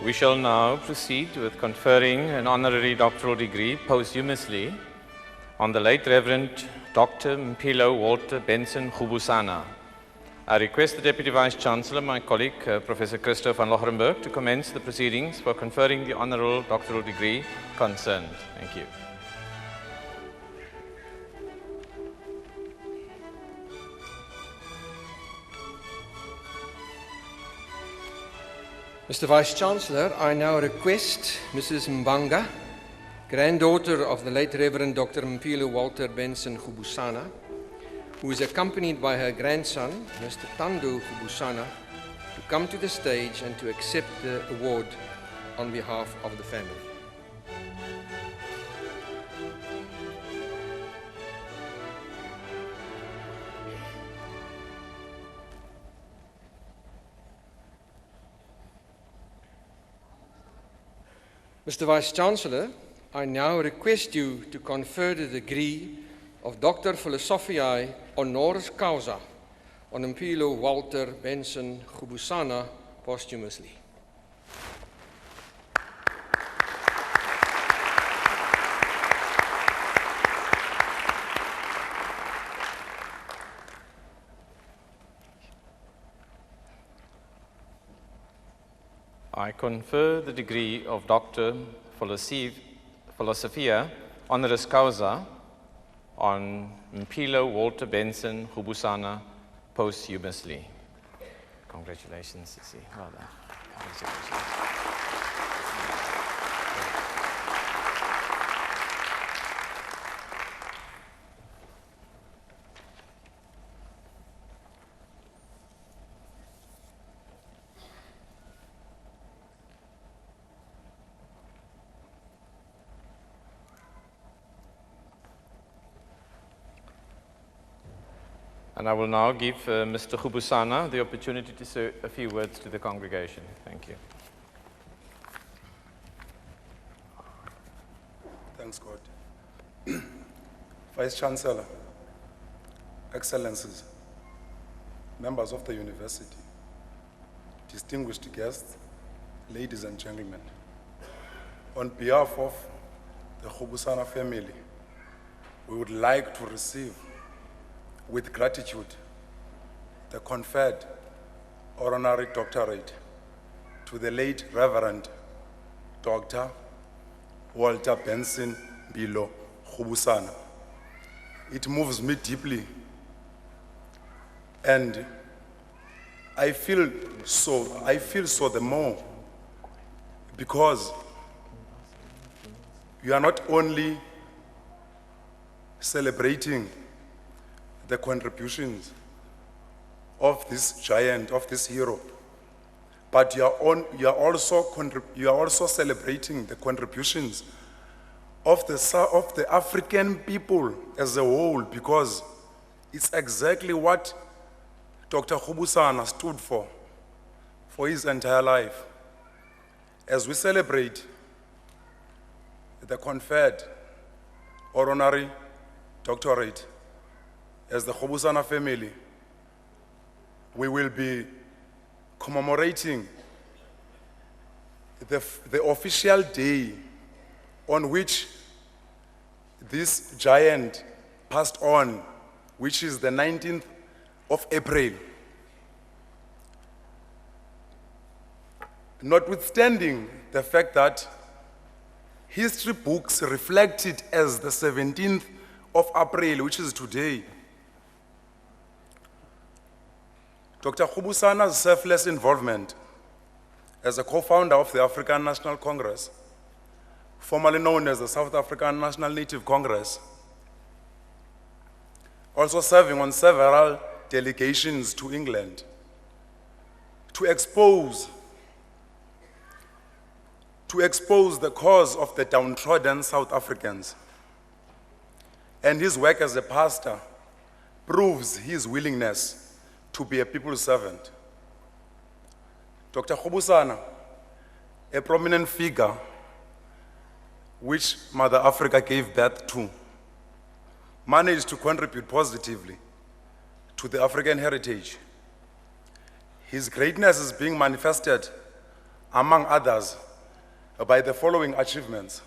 We shall now proceed with conferring an honorary doctoral degree posthumously on the late Reverend Dr. Mpilo Walter Benson Rubusana. I request the Deputy Vice-Chancellor, my colleague, Professor Christoph van Loggerenberg, to commence the proceedings for conferring the honorary doctoral degree concerned. Thank you. Mr. Vice-Chancellor, I now request Mrs. Mbanga, granddaughter of the late Reverend Dr. Mpilo Walter Benson Rubusana, who is accompanied by her grandson, Mr. Thando Rubusana, to come to the stage and to accept the award on behalf of the family. Mr. Vice-Chancellor, I now request you to confer the degree of Doctor Philosophiae Honoris Causa on Mpilo Walter Benson Rubusana posthumously. I confer the degree of Doctor Philosophia Honoris Causa on Mpilo Walter Benson Rubusana posthumously. Congratulations, Sissy. Well done. Congratulations. And I will now give Mr. Rubusana the opportunity to say a few words to the congregation. Thank you. Thanks, God. Vice-Chancellor, Excellencies, members of the University, distinguished guests, ladies and gentlemen, on behalf of the Rubusana family, we would like to receive with gratitude the conferred honorary doctorate to the late Reverend Dr. Walter Benson Mpilo Rubusana. It moves me deeply, and I feel so the more because you are not only celebrating the contributions of this giant, of this hero, but you are also celebrating the contributions of the African people as a whole, because it's exactly what Dr. Rubusana stood for his entire life. As we celebrate the conferred honorary doctorate as the Rubusana family, we will be commemorating the official day on which this giant passed on, which is the 19th of April. Notwithstanding the fact that history books reflect it as the 17th of April, which is today, Dr. Rubusana's selfless involvement as a co-founder of the African National Congress, formerly known as the South African National Native Congress, also serving on several delegations to England to expose the cause of the downtrodden South Africans. And his work as a pastor proves his willingness to be a people's servant. Dr. Rubusana, a prominent figure which Mother Africa gave birth to, managed to contribute positively to the African heritage. His greatness is being manifested among others, by the following achievements.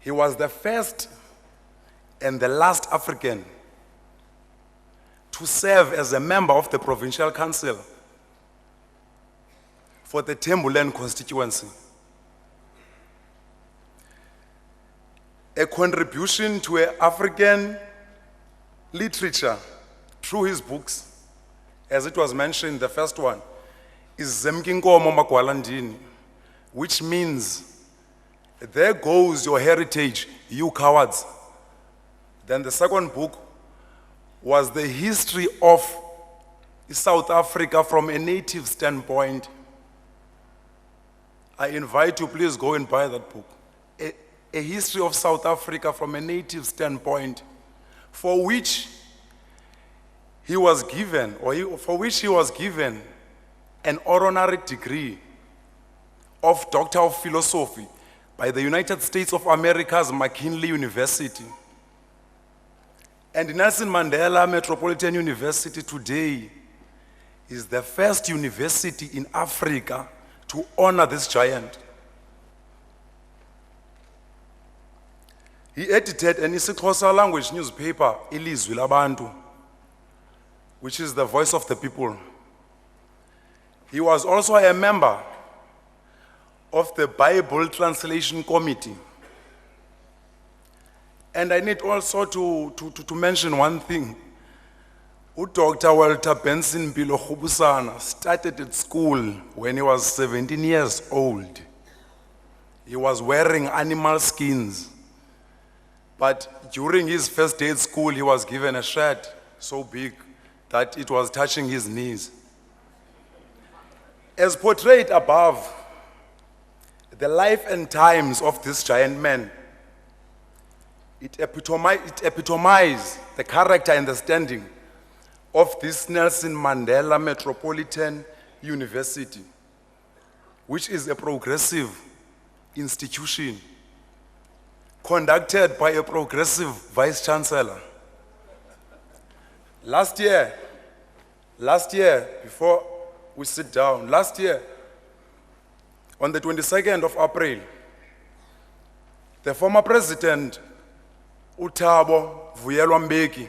He was the first and the last African to serve as a member of the Provincial Council for the Tembuland constituency. A contribution to African literature through his books, as it was mentioned, the first one is Zemkinkomo Magwalandini, which means, there goes your heritage, you cowards. Then the second book was the history of South Africa from a native standpoint. I invite you, please go and buy that book. A history of South Africa from a native standpoint, for which he was given, an honorary degree of Doctor of Philosophy by the United States of America's McKinley University. And Nelson Mandela Metropolitan University today is the first university in Africa to honor this giant. He edited an isiXhosa language newspaper, Ilizwi Labantu, which is the voice of the people. He was also a member of the Bible Translation Committee. And I need also to mention one thing. Dr. Walter Benson Rubusana started at school when he was 17 years old. He was wearing animal skins. But during his first day at school, he was given a shirt so big that it was touching his knees. As portrayed above, the life and times of this giant man, it epitomizes the character and the standing of this Nelson Mandela Metropolitan University, which is a progressive institution conducted by a progressive vice-chancellor. Last year, before we sit down, last year, on the 22nd of April, the former president, Thabo Vuyelwa-Mbeki,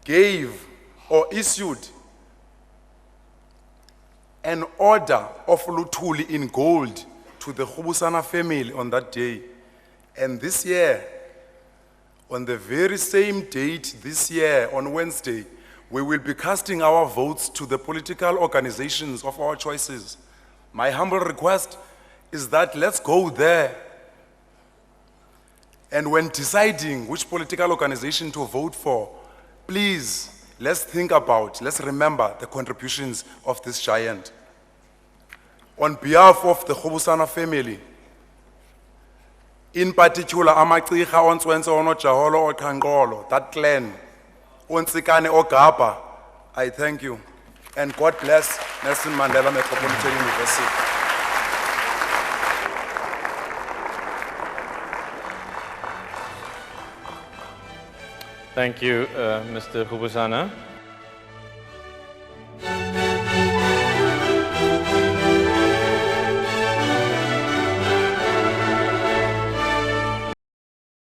gave or issued an order of Luthuli in gold to the Rubusana family on that day. And this year, on the very same date this year, on Wednesday, we will be casting our votes to the political organizations of our choices. My humble request is that let's go there. And when deciding which political organization to vote for, please, let's remember the contributions of this giant. On behalf of the Rubusana family, in particular, Amacicha, Onswense, Onojaholo, Okangolo, that clan, Onsikane, Ogapa, I thank you. And God bless Nelson Mandela Metropolitan University. Thank you, Mr. Rubusana.